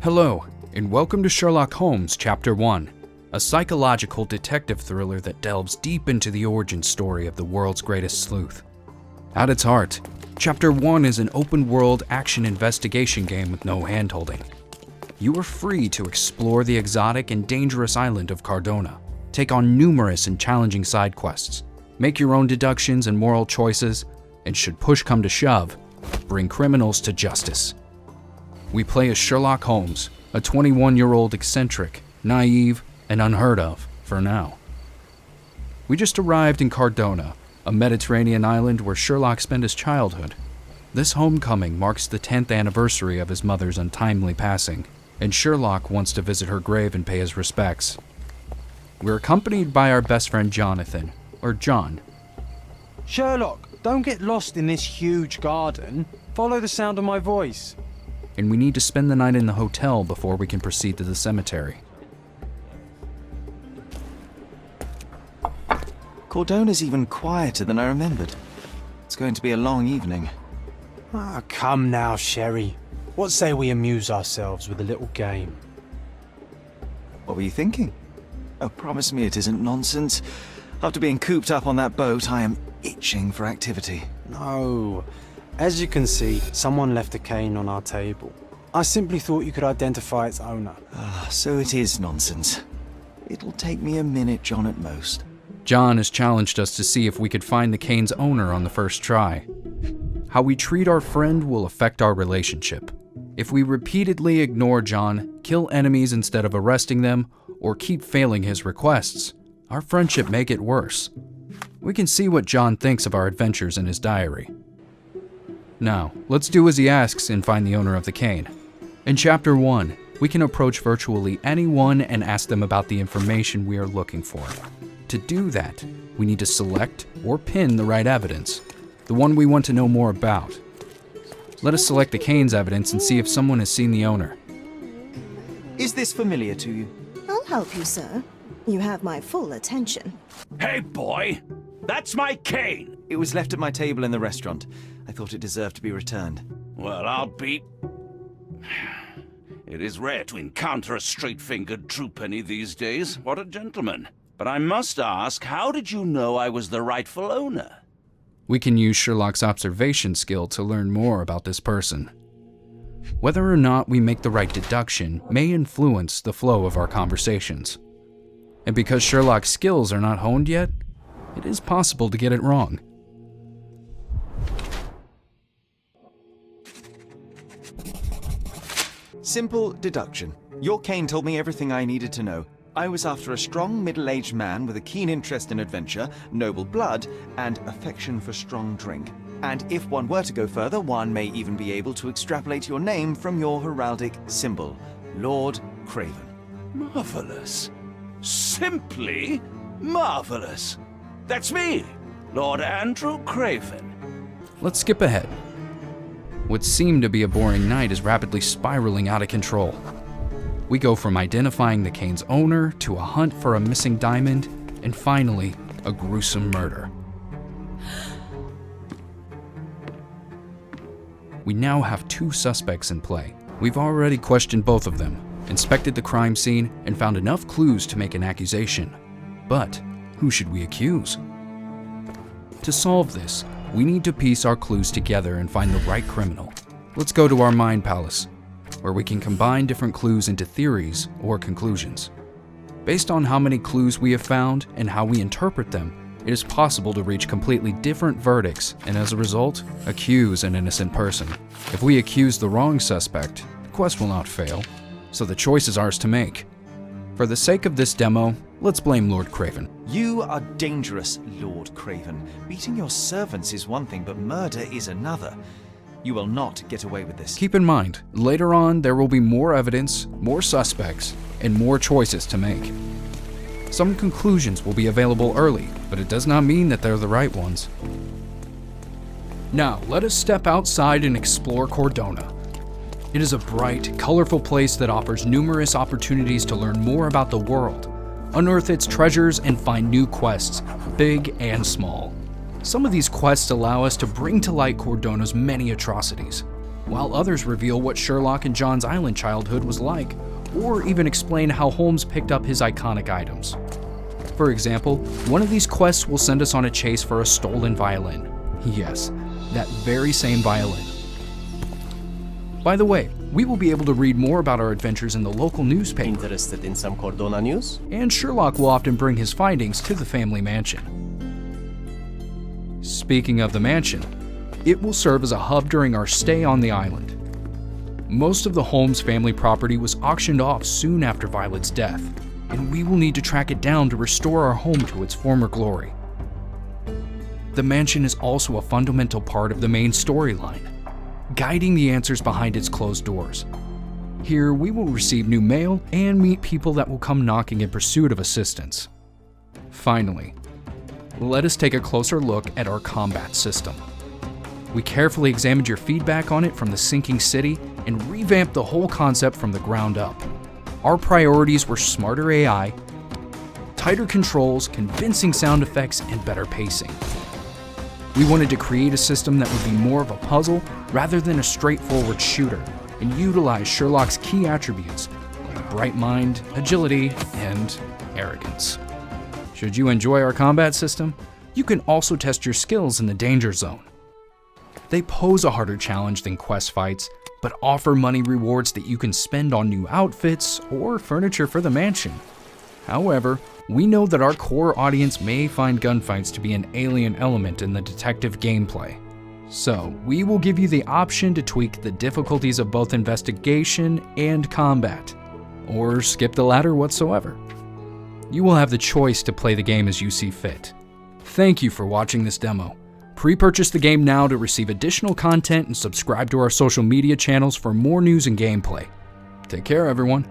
Hello, and welcome to Sherlock Holmes Chapter One, a psychological detective thriller that delves deep into the origin story of the world's greatest sleuth. At its heart, Chapter One is an open-world action investigation game with no hand-holding. You are free to explore the exotic and dangerous island of Cardona, take on numerous and challenging side quests, make your own deductions and moral choices, and should push come to shove, bring criminals to justice. We play as Sherlock Holmes, a 21-year-old eccentric, naive, and unheard of for now. We just arrived in Cardona, a Mediterranean island where Sherlock spent his childhood. This homecoming marks the 10th anniversary of his mother's untimely passing, and Sherlock wants to visit her grave and pay his respects. We're accompanied by our best friend Jonathan, or John. Sherlock, don't get lost in this huge garden. Follow the sound of my voice. And we need to spend the night in the hotel before we can proceed to the cemetery. Cardona's even quieter than I remembered. It's going to be a long evening. Come now, Sherry. What say we amuse ourselves with a little game? What were you thinking? Oh, promise me it isn't nonsense. After being cooped up on that boat, I am itching for activity. No. As you can see, someone left a cane on our table. I simply thought you could identify its owner. So it is nonsense. It'll take me a minute, John, at most. John has challenged us to see if we could find the cane's owner on the first try. How we treat our friend will affect our relationship. If we repeatedly ignore John, kill enemies instead of arresting them, or keep failing his requests, our friendship may get worse. We can see what John thinks of our adventures in his diary. Now, let's do as he asks and find the owner of the cane. In Chapter 1, we can approach virtually anyone and ask them about the information we are looking for. To do that, we need to select or pin the right evidence, the one we want to know more about. Let us select the cane's evidence and see if someone has seen the owner. Is this familiar to you? I'll help you, sir. You have my full attention. Hey, boy! That's my cane! It was left at my table in the restaurant. I thought it deserved to be returned. Well, I'll be... It is rare to encounter a straight-fingered true penny these days. What a gentleman. But I must ask, how did you know I was the rightful owner? We can use Sherlock's observation skill to learn more about this person. Whether or not we make the right deduction may influence the flow of our conversations. And because Sherlock's skills are not honed yet, it is possible to get it wrong. Simple deduction. Your cane told me everything I needed to know. I was after a strong middle-aged man with a keen interest in adventure, noble blood, and affection for strong drink. And if one were to go further, one may even be able to extrapolate your name from your heraldic symbol, Lord Craven. Marvelous. Simply marvelous. That's me, Lord Andrew Craven. Let's skip ahead. What seemed to be a boring night is rapidly spiraling out of control. We go from identifying the cane's owner to a hunt for a missing diamond, and finally, a gruesome murder. We now have two suspects in play. We've already questioned both of them, inspected the crime scene, and found enough clues to make an accusation. But who should we accuse? To solve this, we need to piece our clues together and find the right criminal. Let's go to our mind palace, where we can combine different clues into theories or conclusions. Based on how many clues we have found and how we interpret them, it is possible to reach completely different verdicts and as a result, accuse an innocent person. If we accuse the wrong suspect, the quest will not fail, so the choice is ours to make. For the sake of this demo, let's blame Lord Craven. You are dangerous, Lord Craven. Beating your servants is one thing, but murder is another. You will not get away with this. Keep in mind, later on there will be more evidence, more suspects, and more choices to make. Some conclusions will be available early, but it does not mean that they're the right ones. Now, let us step outside and explore Cardona. It is a bright, colorful place that offers numerous opportunities to learn more about the world, unearth its treasures, and find new quests, big and small. Some of these quests allow us to bring to light Cardona's many atrocities. while others reveal what Sherlock and John's Island childhood was like, or even explain how Holmes picked up his iconic items. For example, one of these quests will send us on a chase for a stolen violin. Yes, that very same violin. By the way, we will be able to read more about our adventures in the local newspaper. Interested in some Cordona news? And Sherlock will often bring his findings to the family mansion. Speaking of the mansion, it will serve as a hub during our stay on the island. Most of the Holmes family property was auctioned off soon after Violet's death, and we will need to track it down to restore our home to its former glory. The mansion is also a fundamental part of the main storyline, guiding the answers behind its closed doors. Here, we will receive new mail and meet people that will come knocking in pursuit of assistance. Finally, let us take a closer look at our combat system. We carefully examined your feedback on it from the sinking city and revamped the whole concept from the ground up. Our priorities were smarter AI, tighter controls, convincing sound effects, and better pacing. We wanted to create a system that would be more of a puzzle rather than a straightforward shooter, and utilize Sherlock's key attributes like a bright mind, agility, and arrogance. Should you enjoy our combat system, you can also test your skills in the danger zone. They pose a harder challenge than quest fights, but offer money rewards that you can spend on new outfits or furniture for the mansion. However, we know that our core audience may find gunfights to be an alien element in the detective gameplay. So, we will give you the option to tweak the difficulties of both investigation and combat, or skip the latter whatsoever. You will have the choice to play the game as you see fit. Thank you for watching this demo. Pre-purchase the game now to receive additional content and subscribe to our social media channels for more news and gameplay. Take care, everyone.